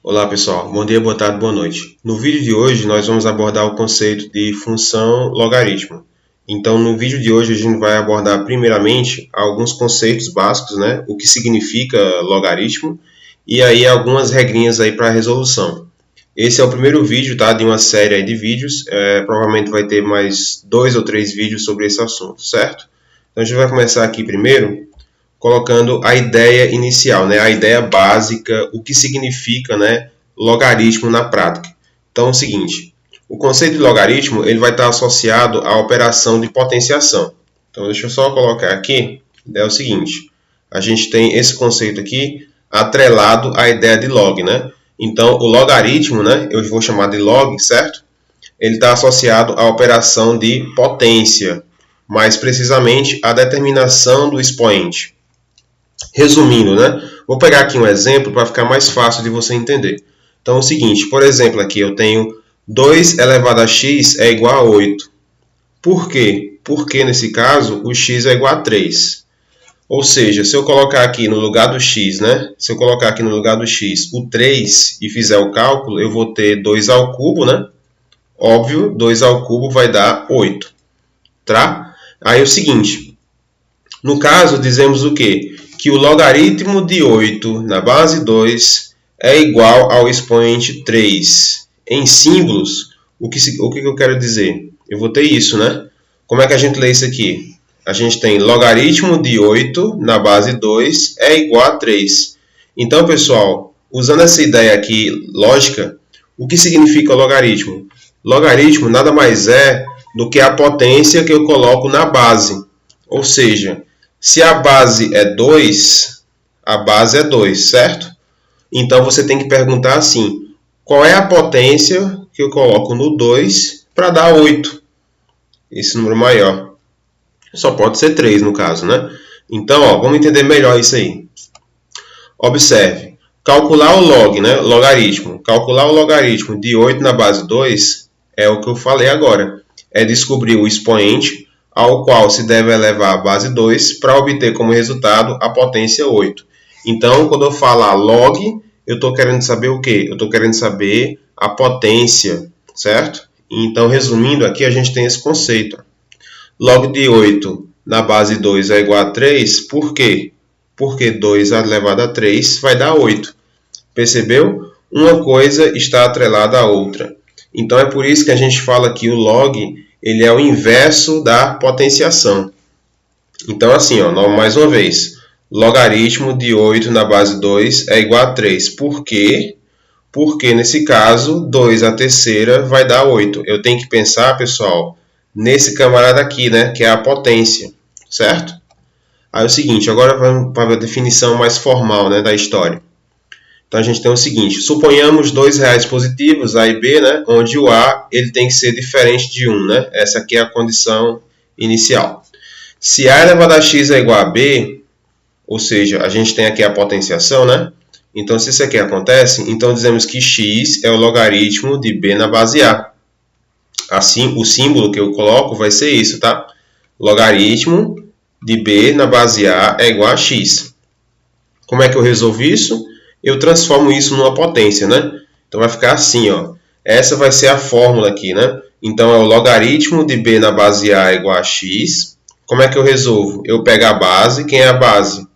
Olá pessoal, bom dia, boa tarde, boa noite. No vídeo de hoje nós vamos abordar o conceito de função logaritmo. Então no vídeo de hoje a gente vai abordar primeiramente alguns conceitos básicos, né? O que significa logaritmo e aí algumas regrinhas aí para a resolução. Esse é o primeiro vídeo, tá, de uma série aí de vídeos, provavelmente vai ter mais 2 ou 3 vídeos sobre esse assunto, certo? Então a gente vai começar aqui primeiro colocando a ideia inicial, né? A ideia básica, o que significa, né, logaritmo na prática. Então é o seguinte, o conceito de logaritmo ele vai estar associado à operação de potenciação. Então deixa eu só colocar aqui, é o seguinte, a gente tem esse conceito aqui atrelado à ideia de log, né? Então o logaritmo, né, eu vou chamar de log, certo? Ele está associado à operação de potência, mais precisamente à determinação do expoente. Resumindo, né? Vou pegar aqui um exemplo para ficar mais fácil de você entender. Então é o seguinte, por exemplo, aqui eu tenho 2 elevado a x é igual a 8. Por quê? Porque nesse caso o x é igual a 3. Ou seja, se eu colocar aqui no lugar do x, né? Se eu colocar aqui no lugar do x o 3 e fizer o cálculo, eu vou ter 2 ao cubo, né? Óbvio, 2 ao cubo vai dar 8. Tá? Aí é o seguinte, no caso dizemos o quê? Que o logaritmo de 8 na base 2 é igual ao expoente 3. Em símbolos, o que eu quero dizer? Eu vou ter isso, né? Como é que a gente lê isso aqui? A gente tem logaritmo de 8 na base 2 é igual a 3. Então, pessoal, usando essa ideia aqui lógica, o que significa logaritmo? Logaritmo nada mais é do que a potência que eu coloco na base. Ou seja, se a base é 2, a base é 2, certo? Então você tem que perguntar assim, qual é a potência que eu coloco no 2 para dar 8? Esse número maior. Só pode ser 3 no caso, né? Então, ó, vamos entender melhor isso aí. Observe, calcular o log, né? Logaritmo. Calcular o logaritmo de 8 na base 2 é o que eu falei agora. É descobrir o expoente ao qual se deve elevar a base 2 para obter como resultado a potência 8. Então, quando eu falar log, eu estou querendo saber o quê? Eu estou querendo saber a potência, certo? Então, resumindo, aqui a gente tem esse conceito. Log de 8 na base 2 é igual a 3, por quê? Porque 2 elevado a 3 vai dar 8. Percebeu? Uma coisa está atrelada à outra. Então, é por isso que a gente fala que o log ele é o inverso da potenciação. Então, assim, ó, mais uma vez, logaritmo de 8 na base 2 é igual a 3. Por quê? Porque, nesse caso, 2 a terceira vai dar 8. Eu tenho que pensar, pessoal, nesse camarada aqui, né, que é a potência, certo? Aí é o seguinte, agora vamos para a definição mais formal, né, da história. Então a gente tem o seguinte, suponhamos dois reais positivos, A e B, né, onde o A ele tem que ser diferente de 1, né? Essa aqui é a condição inicial. Se A elevado a x é igual a B, ou seja, a gente tem aqui a potenciação, né? Então se isso aqui acontece, então dizemos que x é o logaritmo de B na base A. Assim, o símbolo que eu coloco vai ser isso, tá? Logaritmo de B na base A é igual a x. Como é que eu resolvo isso? Eu transformo isso numa potência, né? Então vai ficar assim, ó. Essa vai ser a fórmula aqui, né? Então é o logaritmo de B na base A igual a x. Como é que eu resolvo? Eu pego a base, quem é a base?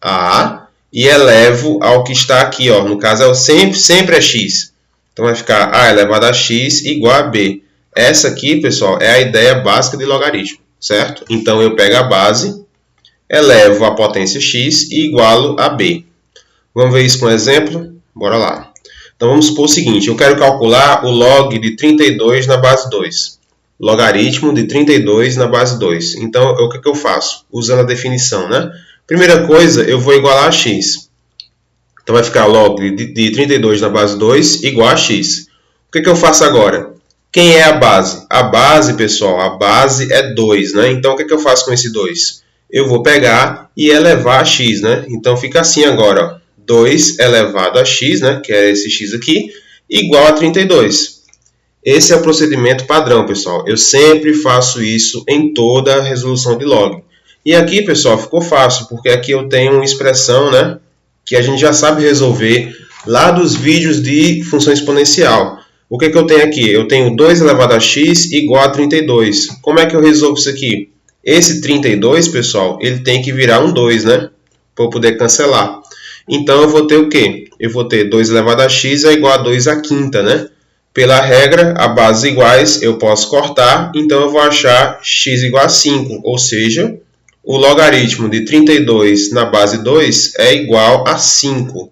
A, e elevo ao que está aqui, ó. No caso, sempre é x. Então vai ficar A elevado a x igual a B. Essa aqui, pessoal, é a ideia básica de logaritmo, certo? Então eu pego a base, elevo a potência x e igualo a B. Vamos ver isso com um exemplo? Bora lá. Então vamos supor o seguinte, eu quero calcular o log de 32 na base 2. Logaritmo de 32 na base 2. Então o que eu faço? Usando a definição, né? Primeira coisa, eu vou igualar a x. Então vai ficar log de 32 na base 2 igual a x. O que eu faço agora? Quem é a base? A base, pessoal, a base é 2, né? Então o que eu faço com esse 2? Eu vou pegar e elevar a x, né? Então fica assim agora, ó. 2 elevado a x, né, que é esse x aqui, igual a 32. Esse é o procedimento padrão, pessoal. Eu sempre faço isso em toda a resolução de log. E aqui, pessoal, ficou fácil, porque aqui eu tenho uma expressão, né, que a gente já sabe resolver lá dos vídeos de função exponencial. O que eu tenho aqui? Eu tenho 2 elevado a x igual a 32. Como é que eu resolvo isso aqui? Esse 32, pessoal, ele tem que virar um 2, né? Para eu poder cancelar. Então, eu vou ter o quê? Eu vou ter 2 elevado a x é igual a 2 à quinta, né? Pela regra, a bases iguais eu posso cortar, então eu vou achar x igual a 5, ou seja, o logaritmo de 32 na base 2 é igual a 5.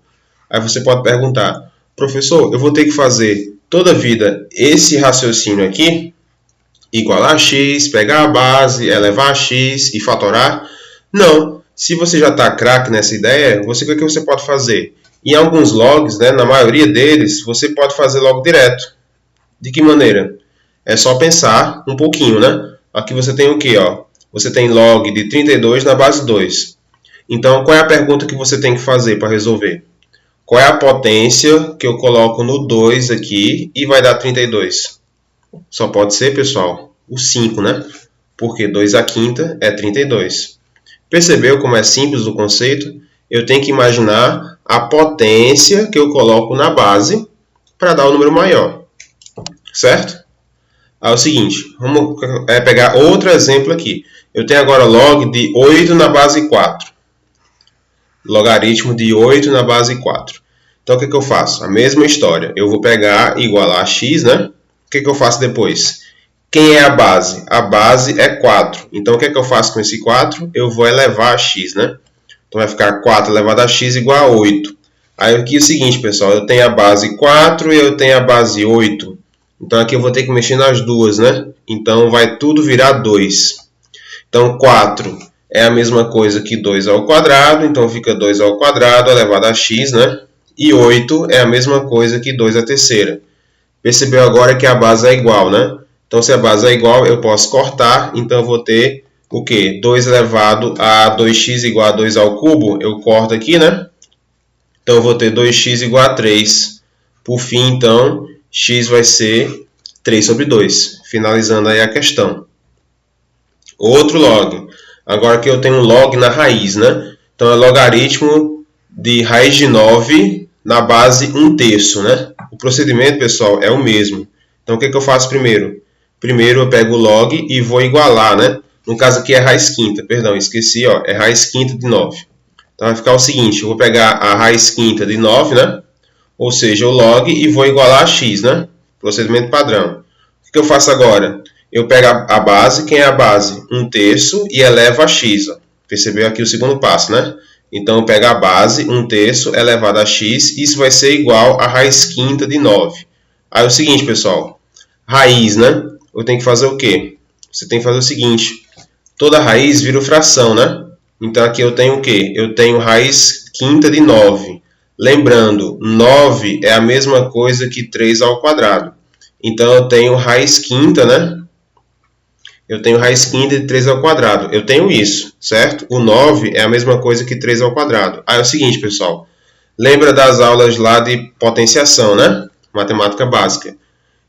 Aí você pode perguntar, professor, eu vou ter que fazer toda a vida esse raciocínio aqui, igualar a x, pegar a base, elevar a x e fatorar? Não. Se você já está craque nessa ideia, o que você pode fazer? Em alguns logs, né, na maioria deles, você pode fazer logo direto. De que maneira? É só pensar um pouquinho, né? Aqui você tem o quê? Ó? Você tem log de 32 na base 2. Então, qual é a pergunta que você tem que fazer para resolver? Qual é a potência que eu coloco no 2 aqui e vai dar 32? Só pode ser, pessoal, o 5, né? Porque 2 à quinta é 32. Percebeu como é simples o conceito? Eu tenho que imaginar a potência que eu coloco na base para dar o número maior. Certo? É o seguinte, vamos pegar outro exemplo aqui. Eu tenho agora log de 8 na base 4. Logaritmo de 8 na base 4. Então, o que eu faço? A mesma história. Eu vou pegar e igualar a x, né? O que eu faço depois? Quem é a base? A base é 4. Então, o que eu faço com esse 4? Eu vou elevar a x, né? Então, vai ficar 4 elevado a x igual a 8. Aí, aqui é o seguinte, pessoal. Eu tenho a base 4 e eu tenho a base 8. Então, aqui eu vou ter que mexer nas duas, né? Então, vai tudo virar 2. Então, 4 é a mesma coisa que 2 ao quadrado. Então, fica 2 ao quadrado elevado a x, né? E 8 é a mesma coisa que 2 à terceira. Percebeu agora que a base é igual, né? Então, se a base é igual, eu posso cortar. Então, eu vou ter o quê? 2 elevado a 2x igual a 2 ao cubo. Eu corto aqui, né? Então, eu vou ter 2x igual a 3. Por fim, então, x vai ser 3 sobre 2. Finalizando aí a questão. Outro log. Agora que eu tenho um log na raiz, né? Então, é logaritmo de raiz de 9 na base 1/3, né? O procedimento, pessoal, é o mesmo. Então, o que eu faço primeiro? Primeiro, eu pego o log e vou igualar, né? No caso aqui é raiz quinta, perdão, esqueci, ó, é raiz quinta de 9. Então, vai ficar o seguinte, eu vou pegar a raiz quinta de 9, né? Ou seja, o log e vou igualar a x, né? Procedimento padrão. O que eu faço agora? Eu pego a base, quem é a base? 1/3 e elevo a x. Ó. Percebeu aqui o segundo passo, né? Então, eu pego a base, 1/3 elevado a x, isso vai ser igual a raiz quinta de 9. Aí é o seguinte, pessoal, raiz, né? Eu tenho que fazer o quê? Você tem que fazer o seguinte, toda raiz vira fração, né? Então, aqui eu tenho o quê? Eu tenho raiz quinta de 9. Lembrando, 9 é a mesma coisa que 3 ao quadrado. Então, eu tenho raiz quinta, né? Eu tenho raiz quinta de 3 ao quadrado. Eu tenho isso, certo? O 9 é a mesma coisa que 3 ao quadrado. Aí é o seguinte, pessoal. Lembra das aulas lá de potenciação, né? Matemática básica.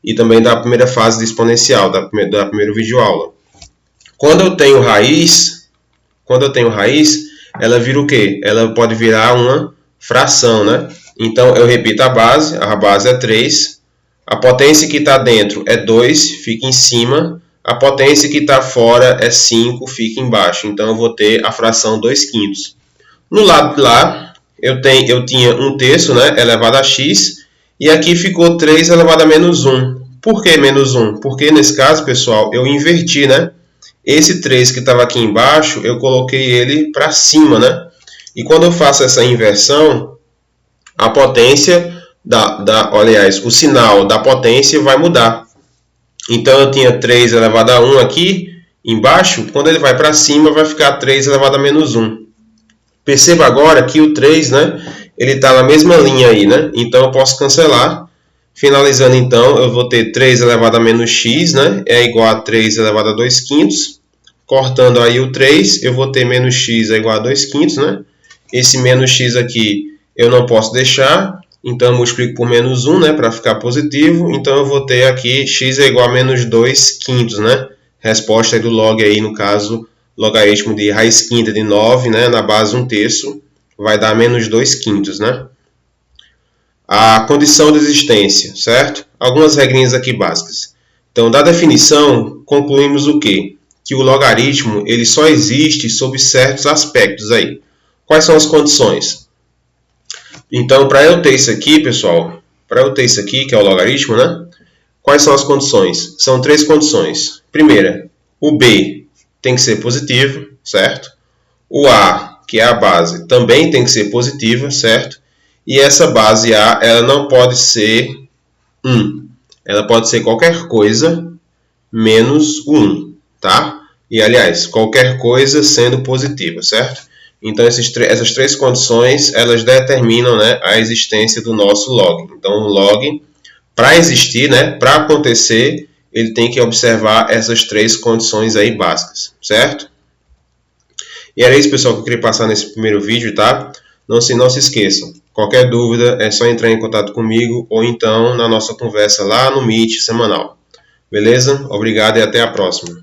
E também da primeira fase de exponencial, da primeira videoaula. Quando eu tenho raiz, ela vira o quê? Ela pode virar uma fração, né? Então, eu repito a base é 3. A potência que está dentro é 2, fica em cima. A potência que está fora é 5, fica embaixo. Então, eu vou ter a fração 2/5. No lado de lá, eu tinha 1/3, né, elevado a x. E aqui ficou 3 elevado a menos 1. Por que menos 1? Porque, nesse caso, pessoal, eu inverti, né? Esse 3 que estava aqui embaixo, eu coloquei ele para cima, né? E quando eu faço essa inversão, a potência, aliás, o sinal da potência vai mudar. Então, eu tinha 3 elevado a 1 aqui embaixo. Quando ele vai para cima, vai ficar 3 elevado a menos 1. Perceba agora que o 3, né? Ele está na mesma linha aí, né? Então, eu posso cancelar. Finalizando, então, eu vou ter 3 elevado a menos x, né? É igual a 3 elevado a 2/5. Cortando aí o 3, eu vou ter menos x é igual a 2/5, né? Esse menos x aqui eu não posso deixar. Então, eu multiplico por menos 1, né? Para ficar positivo. Então, eu vou ter aqui x é igual a menos 2/5, né? Resposta aí do log aí, no caso, logaritmo de raiz quinta de 9, né? Na base 1/3, vai dar menos 2/5, né? A condição de existência, certo? Algumas regrinhas aqui básicas. Então, da definição, concluímos o quê? Que o logaritmo ele só existe sob certos aspectos aí. Quais são as condições? Então, para eu ter isso aqui, pessoal, para eu ter isso aqui, que é o logaritmo, né? Quais são as condições? São 3 condições. Primeira, o b tem que ser positivo, certo? O a, que é a base, também tem que ser positiva, certo? E essa base a, ela não pode ser 1. Ela pode ser qualquer coisa menos o 1, tá? E, aliás, qualquer coisa sendo positiva, certo? Então, essas 3 condições, elas determinam, né, a existência do nosso log. Então, o log, para existir, né, para acontecer, ele tem que observar essas 3 condições aí básicas, certo? E era isso, pessoal, que eu queria passar nesse primeiro vídeo, tá? Não se esqueçam. Qualquer dúvida é só entrar em contato comigo ou então na nossa conversa lá no Meet semanal. Beleza? Obrigado e até a próxima.